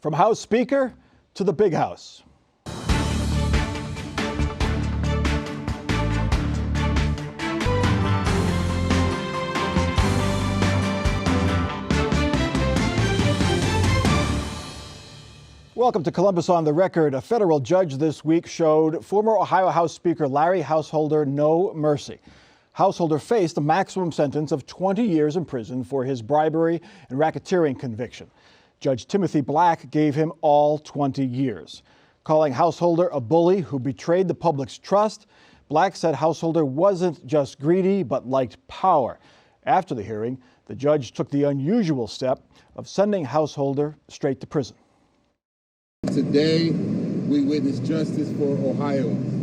From House Speaker to the Big House. Welcome to Columbus on the Record. A federal judge this week showed former Ohio House Speaker Larry Householder no mercy. Householder faced a maximum sentence of 20 years in prison for his bribery and racketeering conviction. Judge Timothy Black gave him all 20 years. Calling Householder a bully who betrayed the public's trust, Black said Householder wasn't just greedy but liked power. After the hearing, the judge took the unusual step of sending Householder straight to prison. Today, we witness justice for Ohioans.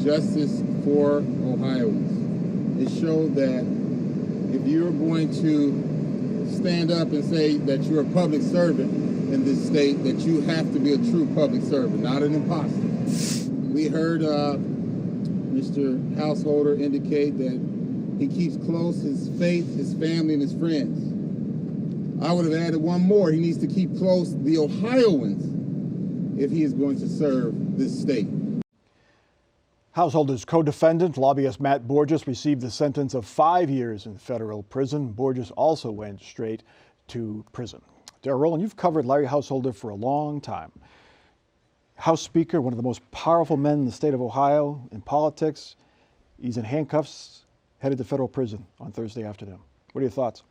Justice for Ohioans. It showed that if you're going to stand up and say that you're a public servant in this state, that you have to be a true public servant, not an imposter. We heard Mr. Householder indicate that he keeps close his faith, his family, and his friends. I would have added one more. He needs to keep close the Ohioans if he is going to serve this state. Householder's co-defendant, lobbyist Matt Borges, received a sentence of 5 years in federal prison. Borges also went straight to prison. Darrell Rowland, you've covered Larry Householder for a long time. House Speaker, one of the most powerful men in the state of Ohio in politics. He's in handcuffs, headed to federal prison on Thursday afternoon. What are your thoughts?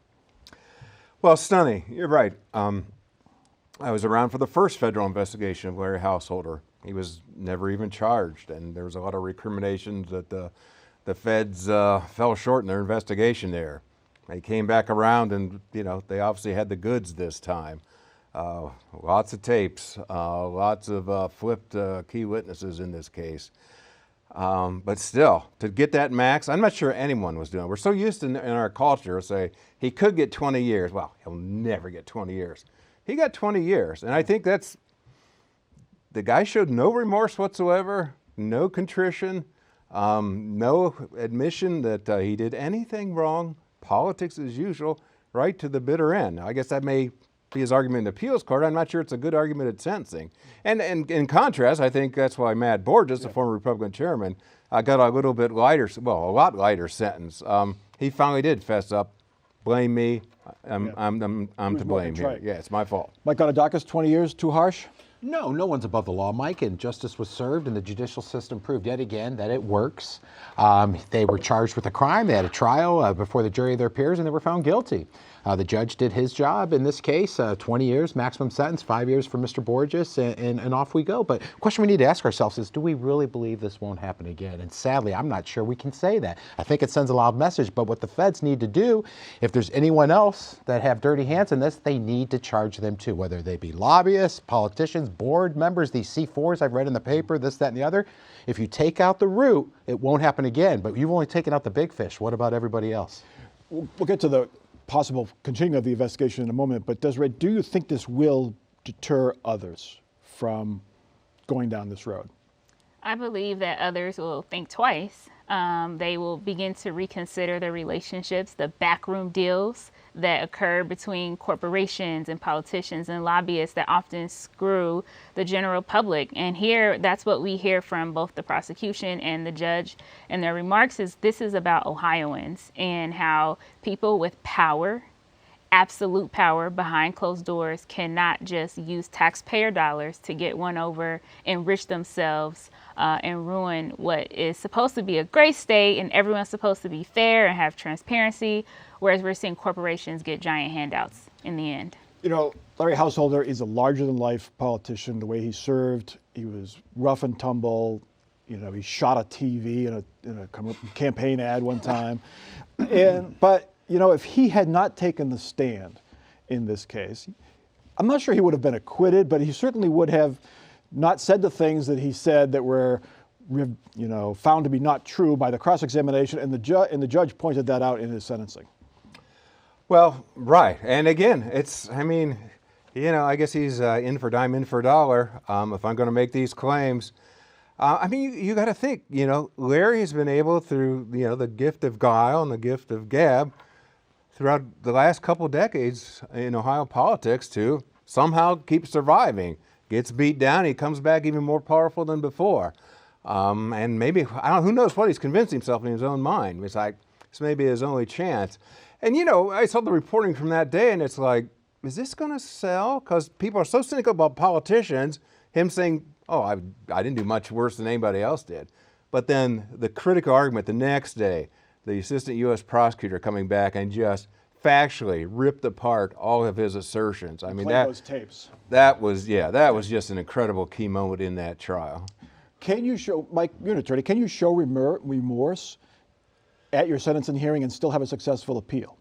Well, stunning. You're right. I was around for the first federal investigation of Larry Householder. He was never even charged, and there was a lot of recriminations that the feds fell short in their investigation there. They came back around, and they obviously had the goods this time. Lots of tapes, lots of flipped key witnesses in this case. But still, to get that max, I'm not sure anyone was doing it. We're so used in our culture to say he could get 20 years. Well, he'll never get 20 years. He got 20 years, and I think the guy showed no remorse whatsoever, no contrition, no admission that he did anything wrong. Politics as usual, right to the bitter end. I guess that may be his argument in the appeals court. I'm not sure it's a good argument at sentencing. And in contrast, I think that's why Matt Borges, the former Republican chairman, got a little bit lighter, well, a lot lighter sentence. He finally did fess up. Blame me. I'm to blame here. Right. Yeah, it's my fault. Mike Gonidakis, 20 years, too harsh? No one's above the law, Mike, and justice was served, and the judicial system proved yet again that it works. They were charged with a crime, they had a trial before the jury of their peers, and they were found guilty. The judge did his job in this case, 20 years, maximum sentence, 5 years for Mr. Borges, and off we go. But the question we need to ask ourselves is, do we really believe this won't happen again? And sadly, I'm not sure we can say that. I think it sends a loud message, but what the feds need to do, if there's anyone else that have dirty hands in this, they need to charge them too, whether they be lobbyists, politicians, board members, these C4s I've read in the paper, this, that, and the other. If you take out the root, it won't happen again, but you've only taken out the big fish. What about everybody else? We'll get to the possible continuing of the investigation in a moment, but Desiree, do you think this will deter others from going down this road? I believe that others will think twice. They will begin to reconsider their relationships, the backroom deals that occur between corporations and politicians and lobbyists that often screw the general public. And here, that's what we hear from both the prosecution and the judge in their remarks is this is about Ohioans and how people with power, absolute power behind closed doors cannot just use taxpayer dollars to get one over, enrich themselves, and ruin what is supposed to be a great state and everyone's supposed to be fair and have transparency, whereas we're seeing corporations get giant handouts in the end. Larry Householder is a larger-than-life politician. The way he served, he was rough and tumble. He shot a TV in a campaign ad one time. But if he had not taken the stand in this case, I'm not sure he would have been acquitted, but he certainly would have not said the things that he said that were, found to be not true by the cross-examination, and the judge pointed that out in his sentencing. Well, right. And again, I guess he's in for dime, in for dollar. If I'm going to make these claims, you got to think, Larry has been able through, the gift of guile and the gift of gab throughout the last couple of decades in Ohio politics to somehow keeps surviving, gets beat down, he comes back even more powerful than before. And maybe, who knows what he's convinced himself in his own mind. It's like, this may be his only chance. And I saw the reporting from that day, and it's like, is this going to sell? Because people are so cynical about politicians, him saying, oh, I didn't do much worse than anybody else did. But then the critical argument the next day, the assistant U.S. prosecutor coming back and just factually ripped apart all of his assertions. I mean, Play those tapes. that was just an incredible key moment in that trial. Can you show, Mike, you're an attorney, can you show remorse at your sentencing hearing and still have a successful appeal?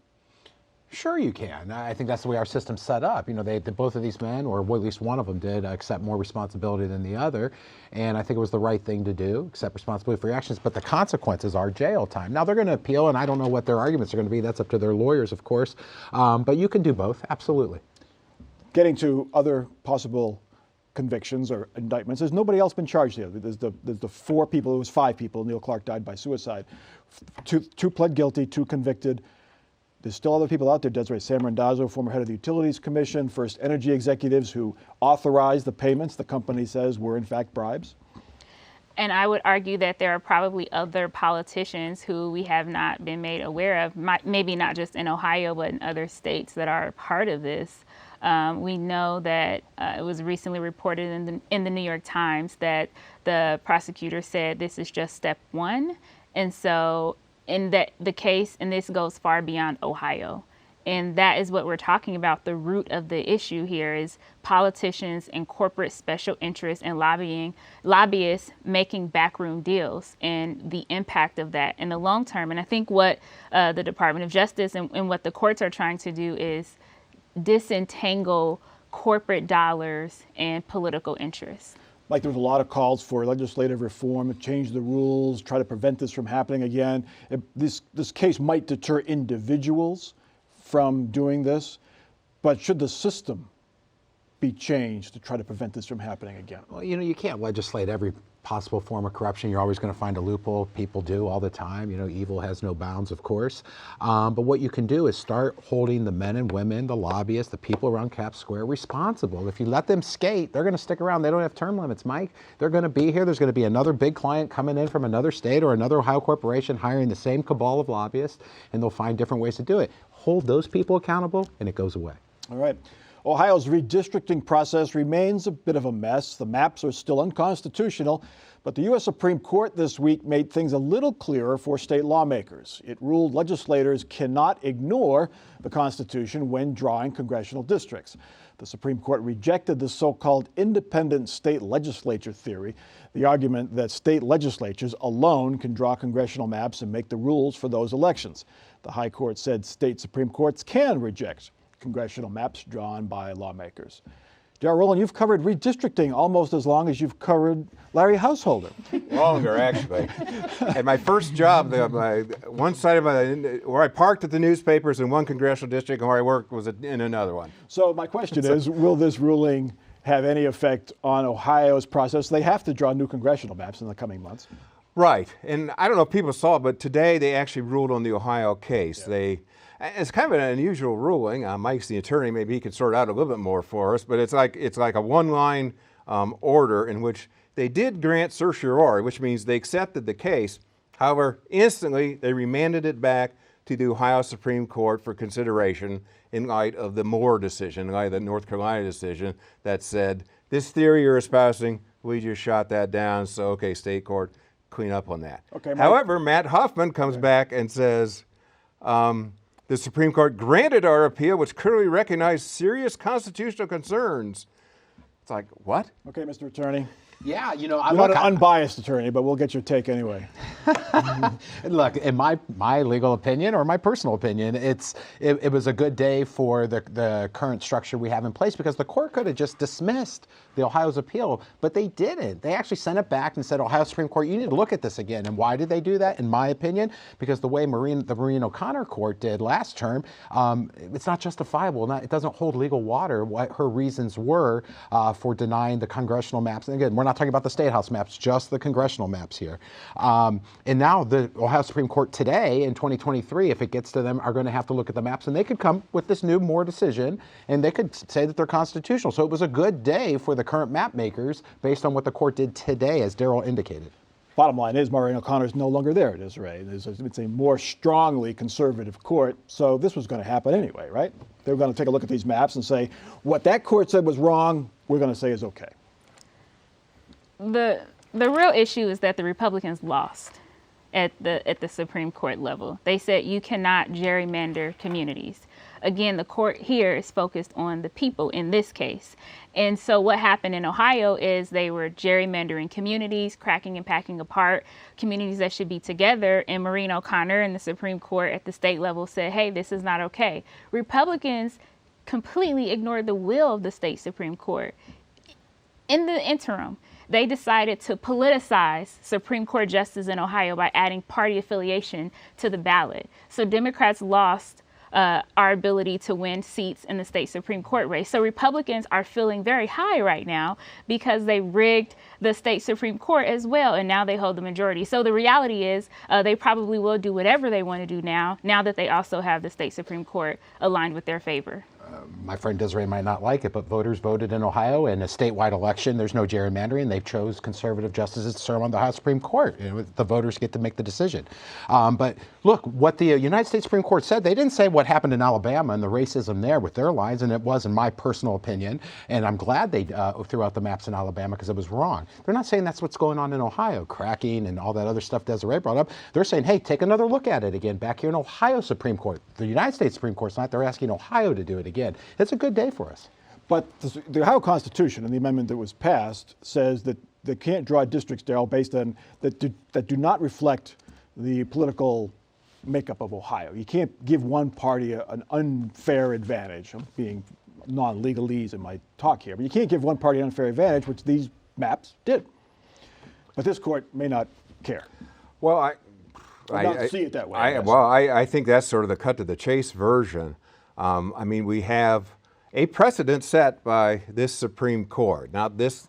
Sure you can. I think that's the way our system's set up. Both of these men, or at least one of them did, accept more responsibility than the other. And I think it was the right thing to do, accept responsibility for your actions. But the consequences are jail time. Now, they're going to appeal, and I don't know what their arguments are going to be. That's up to their lawyers, of course. But you can do both, absolutely. Getting to other possible convictions or indictments, there's nobody else been charged here. There's the 4 people, it was 5 people. Neil Clark died by suicide. 2 pled guilty, 2 convicted. There's still other people out there, Desiree Sam Randazzo, former head of the Utilities Commission, First Energy executives who authorized the payments the company says were in fact bribes. And I would argue that there are probably other politicians who we have not been made aware of, maybe not just in Ohio, but in other states that are part of this. We know that it was recently reported in the New York Times that the prosecutor said this is just step 1. And so in the case, and this goes far beyond Ohio, and that is what we're talking about. The root of the issue here is politicians and corporate special interests and lobbyists making backroom deals and the impact of that in the long term. And I think what the Department of Justice and what the courts are trying to do is disentangle corporate dollars and political interests. Like there was a lot of calls for legislative reform, to change the rules, try to prevent this from happening again. This case might deter individuals from doing this, but should the system be changed to try to prevent this from happening again? Well, you can't legislate every possible form of corruption. You're always going to find a loophole. People do all the time. Evil has no bounds, of course. But what you can do is start holding the men and women, the lobbyists, the people around Cap Square responsible. If you let them skate, they're going to stick around. They don't have term limits, Mike. They're going to be here. There's going to be another big client coming in from another state or another Ohio corporation hiring the same cabal of lobbyists, and they'll find different ways to do it. Hold those people accountable, and it goes away. All right. Ohio's redistricting process remains a bit of a mess. The maps are still unconstitutional, but the U.S. Supreme Court this week made things a little clearer for state lawmakers. It ruled legislators cannot ignore the Constitution when drawing congressional districts. The Supreme Court rejected the so-called independent state legislature theory, the argument that state legislatures alone can draw congressional maps and make the rules for those elections. The High Court said state Supreme Courts can reject congressional maps drawn by lawmakers. Darrell Rowland, you've covered redistricting almost as long as you've covered Larry Householder. Longer, actually. At my first job, one side of where I parked at the newspapers in one congressional district, and where I worked was in another one. So my question is, will this ruling have any effect on Ohio's process? They have to draw new congressional maps in the coming months. Right, and I don't know if people saw it, but today they actually ruled on the Ohio case. Yeah. It's kind of an unusual ruling. Mike's the attorney; maybe he could sort it out a little bit more for us. But it's like a one-line order in which they did grant certiorari, which means they accepted the case. However, instantly they remanded it back to the Ohio Supreme Court for consideration in light of the Moore decision, in light of the North Carolina decision that said this theory you're espousing, we just shot that down. So okay, state court, clean up on that. Okay, however, Matt Huffman comes back and says. The Supreme Court granted our appeal, which clearly recognized serious constitutional concerns. It's like, what? Okay, Mr. Attorney. Yeah, You're not an unbiased attorney, but we'll get your take anyway. Look, in my legal opinion, or my personal opinion, it was a good day for the current structure we have in place, because the court could have just dismissed the Ohio's appeal, but they didn't. They actually sent it back and said, Ohio Supreme Court, you need to look at this again. And why did they do that? In my opinion, because the way the Maureen O'Connor court did last term, it's not justifiable. It doesn't hold legal water what her reasons were for denying the congressional maps. And again, we're not talking about the State House maps, just the congressional maps here. And now the Ohio Supreme Court today in 2023, if it gets to them, are going to have to look at the maps, and they could come with this new Moore decision, and they could say that they're constitutional. So it was a good day for the current map makers based on what the court did today, as Daryl indicated. Bottom line is Maureen O'Connor is no longer there at Israel. It's a more strongly conservative court, so this was going to happen anyway, right? They were going to take a look at these maps and say, what that court said was wrong, we're going to say is okay. The real issue is that the Republicans lost at the Supreme Court level. They said you cannot gerrymander communities. Again, the court here is focused on the people in this case. And so what happened in Ohio is they were gerrymandering communities, cracking and packing apart communities that should be together. And Maureen O'Connor and the Supreme Court at the state level said, hey, this is not okay. Republicans completely ignored the will of the state Supreme Court. In the interim, they decided to politicize Supreme Court justice in Ohio by adding party affiliation to the ballot. So Democrats lost our ability to win seats in the state Supreme Court race. So Republicans are feeling very high right now because they rigged the state Supreme Court as well, and now they hold the majority. So the reality is they probably will do whatever they want to do now that they also have the state Supreme Court aligned with their favor. My friend Desiree might not like it, but voters voted in Ohio in a statewide election. There's no gerrymandering. They chose conservative justices to serve on the Ohio Supreme Court. The voters get to make the decision. But look, what the United States Supreme Court said, they didn't say what happened in Alabama and the racism there with their lines, and it was, in my personal opinion, and I'm glad they threw out the maps in Alabama because it was wrong. They're not saying that's what's going on in Ohio, cracking and all that other stuff Desiree brought up. They're saying, hey, take another look at it again back here in Ohio Supreme Court. The United States Supreme Court's not. They're asking Ohio to do it again. It's a good day for us. But the Ohio Constitution and the amendment that was passed says that they can't draw districts, Daryl, based on that do not reflect the political makeup of Ohio. You can't give one party an unfair advantage. I'm being non-legalese in my talk here, but you can't give one party an unfair advantage, which these maps did. But this court may not care. Well, I see it that way. I think that's sort of the cut to the chase version. I mean, we have a precedent set by this Supreme Court. Now, this,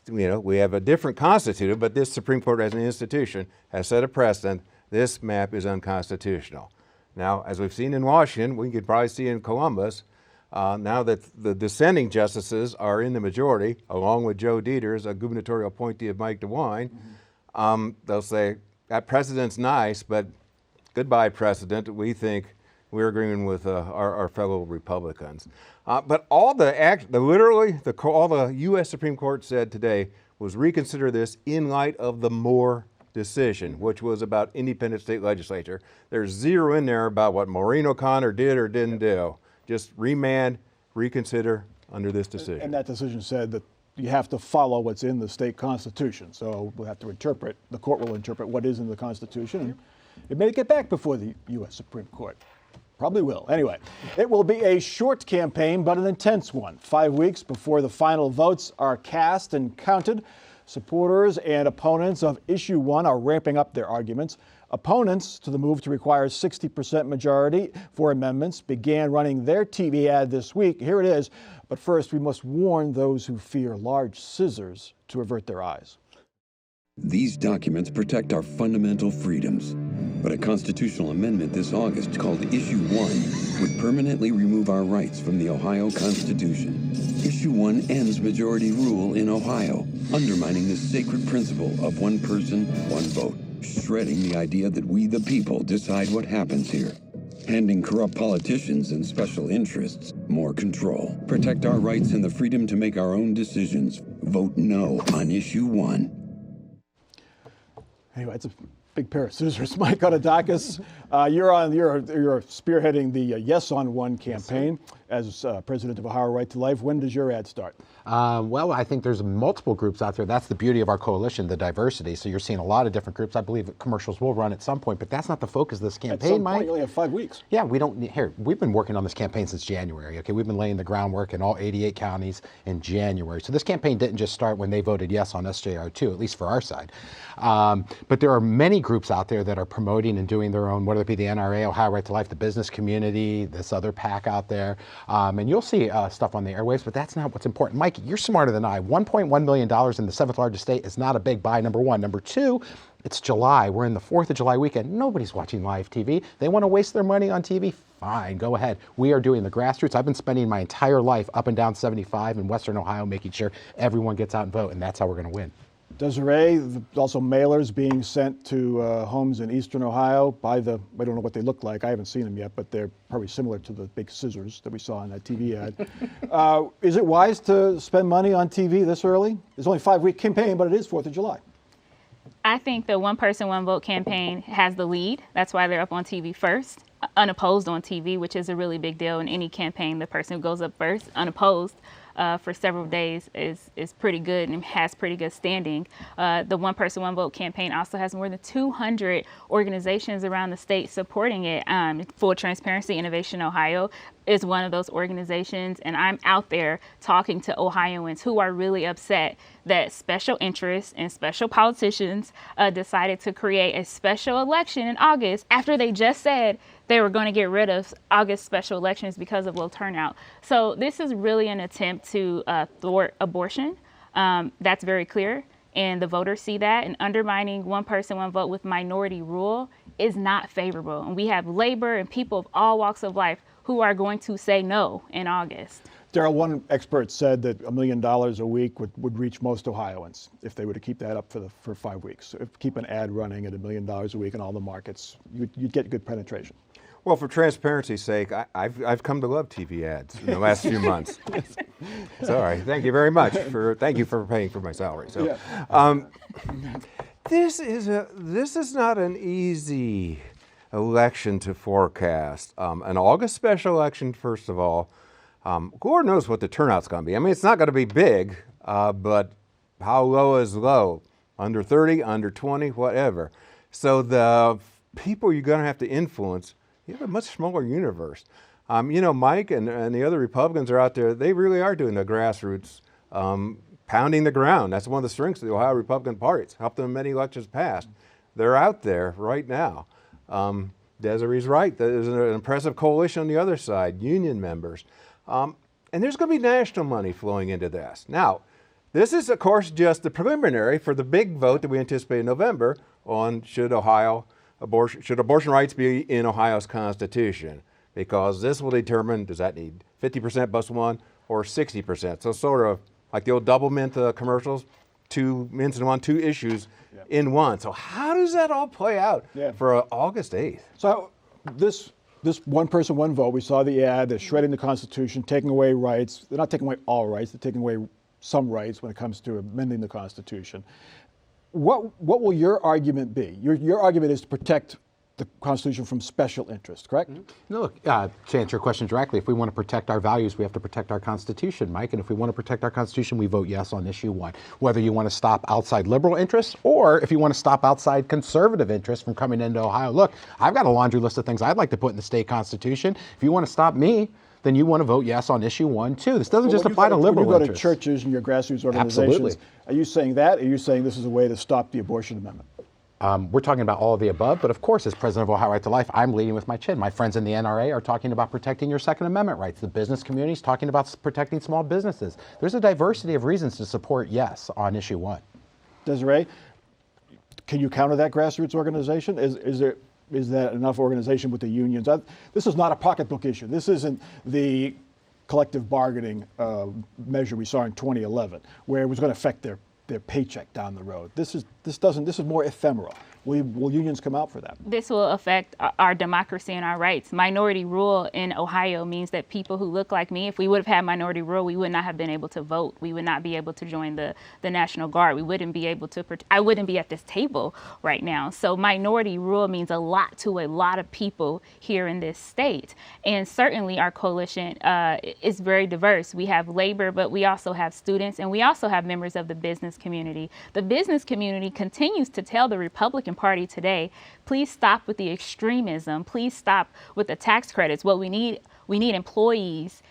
we have a different constitution, but this Supreme Court as an institution has set a precedent. This map is unconstitutional. Now, as we've seen in Washington, we could probably see in Columbus, now that the dissenting justices are in the majority, along with Joe Deters, a gubernatorial appointee of Mike DeWine, they'll say, that precedent's nice, but goodbye precedent. We think we're agreeing with our fellow Republicans. But all all the U.S. Supreme Court said today was reconsider this in light of the Moore decision, which was about independent state legislature. There's zero in there about what Maureen O'Connor did or didn't do. Just remand, reconsider under this decision. And that decision said that you have to follow what's in the state constitution. So we'll have to interpret, the court will interpret what is in the Constitution. And it may get back before the U.S. Supreme Court. Probably will. Anyway, it will be a short campaign, but an intense one. 5 weeks before the final votes are cast and counted, supporters and opponents of Issue 1 are ramping up their arguments. Opponents to the move to require 60% majority for amendments began running their TV ad this week. Here it is. But first, we must warn those who fear large scissors to avert their eyes. These documents protect our fundamental freedoms. But a constitutional amendment this August called Issue 1 would permanently remove our rights from the Ohio Constitution. Issue 1 ends majority rule in Ohio, undermining the sacred principle of one person, one vote, shredding the idea that we the people decide what happens here, handing corrupt politicians and special interests more control. Protect our rights and the freedom to make our own decisions. Vote no on Issue 1. Anyway, it's a big pair of scissors. Mike Otadakis, you're spearheading the Yes on One campaign as president of Ohio Right to Life. When does your ad start? Well, I think there's multiple groups out there. That's the beauty of our coalition, the diversity. So you're seeing a lot of different groups. I believe that commercials will run at some point, but that's not the focus of this campaign, At some Mike. point, you only have 5 weeks. Yeah, we've been working on this campaign since January. Okay, we've been laying the groundwork in all 88 counties in January. So this campaign didn't just start when they voted yes on SJR2, at least for our side. But there are many groups out there that are promoting and doing their own, whether it be the NRA, Ohio Right to Life, the business community, this other PAC out there. And you'll see stuff on the airwaves, but that's not what's important. Mike, you're smarter than I. $1.1 million in the 7th largest state is not a big buy, number one. Number two, it's July. We're in the 4th of July weekend. Nobody's watching live TV. They want to waste their money on TV? Fine, go ahead. We are doing the grassroots. I've been spending my entire life up and down 75 in Western Ohio making sure everyone gets out and vote, and that's how we're going to win. Desiree, also mailers being sent to homes in Eastern Ohio by the, I don't know what they look like, I haven't seen them yet, but they're probably similar to the big scissors that we saw in that TV ad. Is it wise to spend money on TV this early? It's only a 5-week campaign, but it is 4th of July. I think the One Person, One Vote campaign has the lead. That's why they're up on TV first, unopposed on TV, which is a really big deal in any campaign. The person who goes up first, unopposed, for several days is pretty good and has pretty good standing. The One Person, One Vote campaign also has more than 200 organizations around the state supporting it. Full Transparency Innovation Ohio is one of those organizations, and I'm out there talking to Ohioans who are really upset that special interests and special politicians decided to create a special election in August after they just said they were going to get rid of August special elections because of low turnout. So this is really an attempt to thwart abortion. That's very clear, and the voters see that. And undermining One Person, One Vote with minority rule is not favorable. And we have labor and people of all walks of life who are going to say no in August. Daryl, one expert said that $1 million a week would reach most Ohioans if they were to keep that up for 5 weeks. So if keep an ad running at $1 million a week in all the markets, you'd get good penetration. Well, for transparency's sake, I've come to love TV ads in the last few months. Sorry, thank you very much thank you for paying for my salary. So, this is not an easy election to forecast. An August special election, first of all. Lord knows what the turnout's going to be. I mean, it's not going to be big, but how low is low? Under 30, under 20, whatever. So the people you're going to have to influence, you have a much smaller universe. Mike and the other Republicans are out there. They really are doing the grassroots, pounding the ground. That's one of the strengths of the Ohio Republican Party. It's helped them in many elections past. They're out there right now. Desiree's right. There's an impressive coalition on the other side, union members. And there's going to be national money flowing into this. Now, this is, of course, just the preliminary for the big vote that we anticipate in November on should abortion rights be in Ohio's Constitution, because this will determine, does that need 50% plus one or 60%? So sort of like the old double mint commercials, 2 mints in one, 2 issues in one. So how does that all play out for August 8th? So this One Person, One Vote, we saw the ad, they're shredding the Constitution, taking away rights. They're not taking away all rights, they're taking away some rights when it comes to amending the Constitution. What will your argument be? Your argument is to protect the Constitution from special interest, correct? No, look, to answer your question directly, if we want to protect our values, we have to protect our Constitution, Mike. And if we want to protect our Constitution, we vote yes on issue 1. Whether you want to stop outside liberal interests or if you want to stop outside conservative interests from coming into Ohio. Look, I've got a laundry list of things I'd like to put in the state Constitution. If you want to stop me, then you want to vote yes on issue 1, too. This doesn't just apply to liberal interests. When you go to interests. churches and your grassroots organizations, Absolutely. Are you saying that, or are you saying this is a way to stop the abortion amendment? We're talking about all of the above, but of course, as president of Ohio Right to Life, I'm leading with my chin. My friends in the NRA are talking about protecting your Second Amendment rights. The business community is talking about protecting small businesses. There's a diversity of reasons to support yes on issue 1. Desiree, can you counter that grassroots organization? Is that enough organization with the unions? This is not a pocketbook issue. This isn't the collective bargaining measure we saw in 2011, where it was going to affect their paycheck down the road. This is more ephemeral. Will unions come out for that? This will affect our democracy and our rights. Minority rule in Ohio means that people who look like me, if we would have had minority rule, we would not have been able to vote. We would not be able to join the National Guard. We wouldn't be able to, I wouldn't be at this table right now. So minority rule means a lot to a lot of people here in this state. And certainly our coalition is very diverse. We have labor, but we also have students, and we also have members of the business community. The business community continues to tell the Republican Party today, please stop with the extremism. Please stop with the tax credits. What we need employees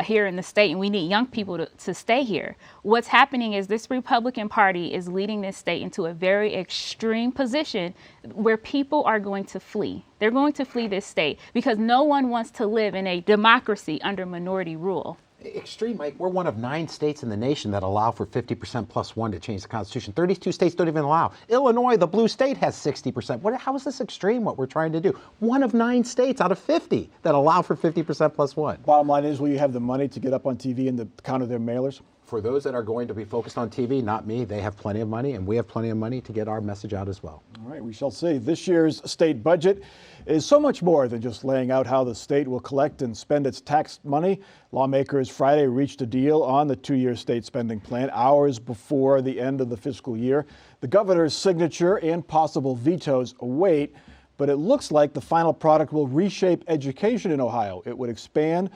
here in the state, and we need young people to stay here. What's happening is this Republican Party is leading this state into a very extreme position where people are going to flee. They're going to flee this state because no one wants to live in a democracy under minority rule. Extreme, Mike. We're one of 9 states in the nation that allow for 50% plus 1 to change the Constitution. 32 states don't even allow. Illinois, the blue state, has 60%. How is this extreme, what we're trying to do? One of 9 states out of 50 that allow for 50% plus 1. Bottom line is, will you have the money to get up on TV and to counter their mailers? For those that are going to be focused on TV, not me, they have plenty of money, and we have plenty of money to get our message out as well. All right, we shall see. This year's state budget is so much more than just laying out how the state will collect and spend its tax money. Lawmakers Friday reached a deal on the 2-year state spending plan hours before the end of the fiscal year. The governor's signature and possible vetoes await, but it looks like the final product will reshape education in Ohio. It would expand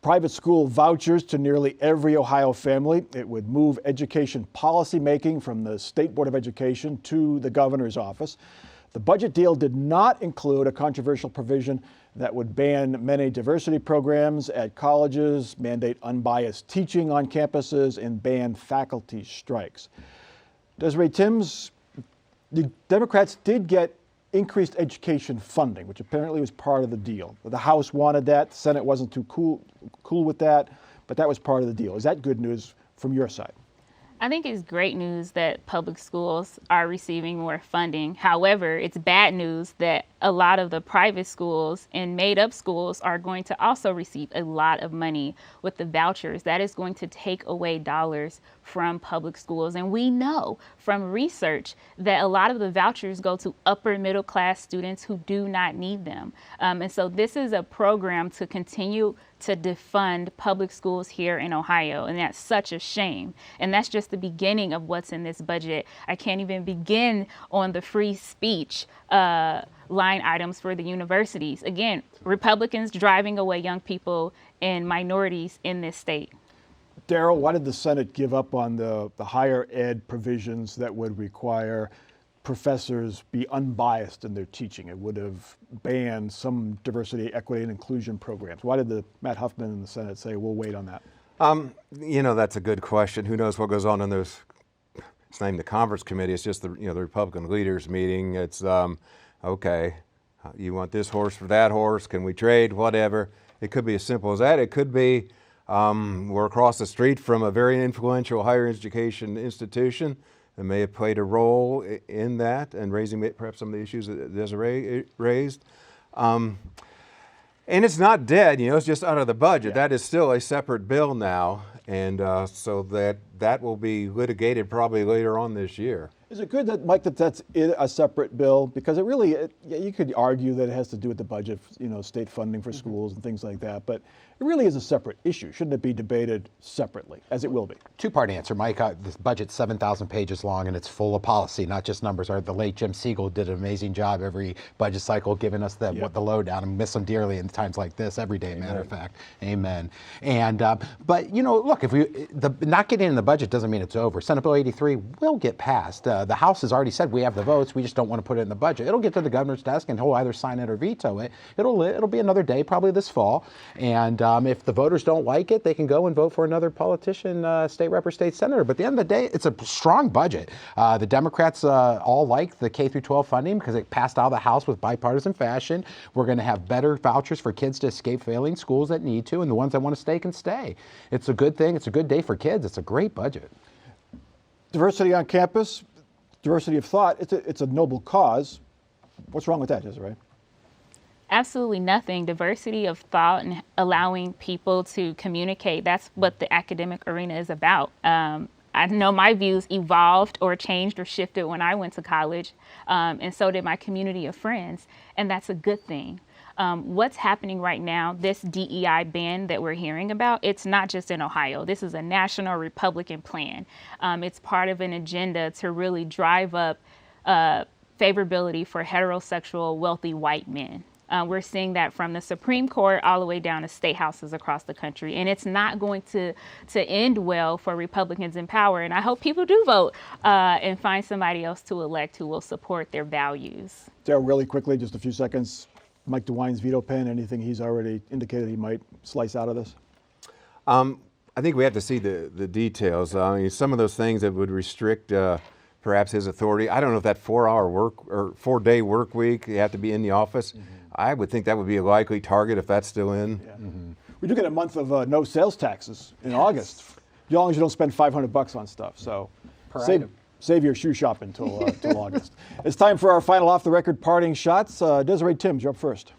private school vouchers to nearly every Ohio family. It would move education policy making from the State Board of Education to the governor's office. The budget deal did not include a controversial provision that would ban many diversity programs at colleges, mandate unbiased teaching on campuses, and ban faculty strikes. Desiree Timms, the Democrats did get increased education funding, which apparently was part of the deal. The House wanted that. The Senate wasn't too cool with that, but that was part of the deal. Is that good news from your side? I think it's great news that public schools are receiving more funding. However, it's bad news that a lot of the private schools and made-up schools are going to also receive a lot of money with the vouchers. That is going to take away dollars from public schools. And we know from research that a lot of the vouchers go to upper middle class students who do not need them. And so this is a program to continue to defund public schools here in Ohio. And that's such a shame. And that's just the beginning of what's in this budget. I can't even begin on the free speech line items for the universities. Again, Republicans driving away young people and minorities in this state. Darrell, why did the Senate give up on the higher ed provisions that would require professors be unbiased in their teaching? It would have banned some diversity, equity, and inclusion programs. Why did Matt Huffman and the Senate say, we'll wait on that? That's a good question. Who knows what goes on in those? It's not even the conference committee. It's just the Republican leaders meeting. It's okay. You want this horse for that horse? Can we trade? Whatever. It could be as simple as that. It could be we're across the street from a very influential higher education institution that may have played a role in that and raising perhaps some of the issues that Desiree raised. And it's not dead, it's just out of the budget. Yeah. That is still a separate bill now, and so that will be litigated probably later on this year. Is it good that, Mike, that's a separate bill? Because you could argue that it has to do with the budget, state funding for schools and things like that, but it really is a separate issue. Shouldn't it be debated separately, as it will be? Two-part answer, Mike. This budget's 7,000 pages long, and it's full of policy, not just numbers. The late Jim Siegel did an amazing job every budget cycle, giving us the lowdown, and miss him dearly in times like this every day. Matter of fact, amen. And but look, if not getting in the budget doesn't mean it's over. Senate Bill 83 will get passed. The House has already said we have the votes. We just don't want to put it in the budget. It'll get to the governor's desk, and he'll either sign it or veto it. It'll be another day, probably this fall. And if the voters don't like it, they can go and vote for another politician, state rep or state senator. But at the end of the day, it's a strong budget. The Democrats all like the K through 12 funding because it passed out of the House with bipartisan fashion. We're going to have better vouchers for kids to escape failing schools that need to, and the ones that want to stay can stay. It's a good thing. It's a good day for kids. It's a great budget. Diversity on campus, diversity of thought, it's a noble cause. What's wrong with that, Desiree? Absolutely nothing. Diversity of thought and allowing people to communicate, that's what the academic arena is about. I know my views evolved or changed or shifted when I went to college, and so did my community of friends, and that's a good thing. What's happening right now, this DEI ban that we're hearing about, it's not just in Ohio. This is a national Republican plan. It's part of an agenda to really drive up favorability for heterosexual, wealthy white men. We're seeing that from the Supreme Court all the way down to state houses across the country. And it's not going to end well for Republicans in power. And I hope people do vote and find somebody else to elect who will support their values. Daryl, really quickly, just a few seconds. Mike DeWine's veto pen, anything he's already indicated he might slice out of this? I think we have to see the details. I mean, some of those things that would restrict perhaps his authority. I don't know if that 4-hour work or 4-day work week, you have to be in the office. I would think that would be a likely target if that's still in. Yeah. We do get a month of no sales taxes in August, as long as you don't spend $500 on stuff. So save your shoe shopping till August. It's time for our final off-the-record parting shots. Desiree Timms, you're up first.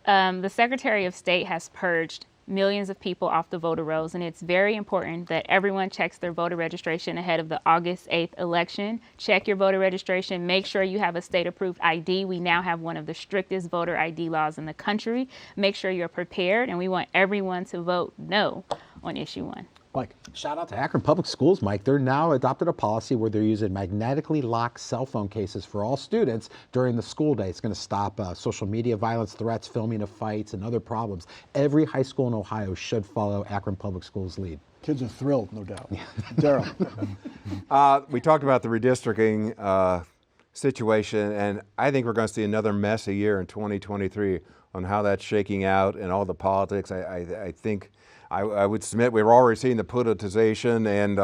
The Secretary of State has purged millions of people off the voter rolls, and it's very important that everyone checks their voter registration ahead of the August 8th election. Check your voter registration. Make sure you have a state-approved ID. We now have one of the strictest voter ID laws in the country. Make sure you're prepared, and we want everyone to vote no on issue 1. Mike. Shout out to Akron Public Schools, Mike. They're now adopted a policy where they're using magnetically locked cell phone cases for all students during the school day. It's going to stop social media violence, threats, filming of fights, and other problems. Every high school in Ohio should follow Akron Public Schools' lead. Kids are thrilled, no doubt. Daryl. We talked about the redistricting situation, and I think we're going to see another messy year in 2023 on how that's shaking out and all the politics. I think I would submit we're already seeing the politicization and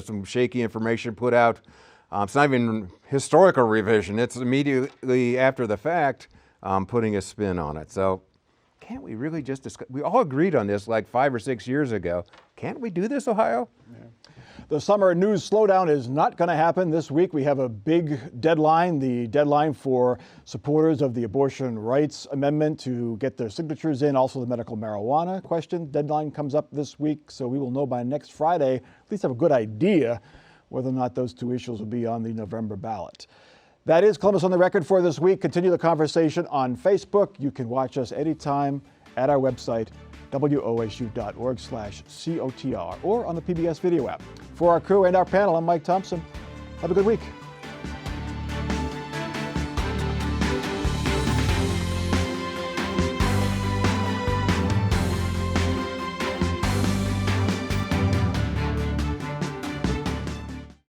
some shaky information put out. It's not even historical revision. It's immediately after the fact putting a spin on it. So can't we really just discuss? We all agreed on this like 5 or 6 years ago. Can't we do this, Ohio? Yeah. The summer news slowdown is not going to happen this week. We have a big deadline, the deadline for supporters of the abortion rights amendment to get their signatures in. Also, the medical marijuana question deadline comes up this week. So we will know by next Friday, at least have a good idea whether or not those two issues will be on the November ballot. That is Columbus on the Record for this week. Continue the conversation on Facebook. You can watch us anytime at our website, wosu.org/COTR, or on the PBS video app. For our crew and our panel, I'm Mike Thompson. Have a good week.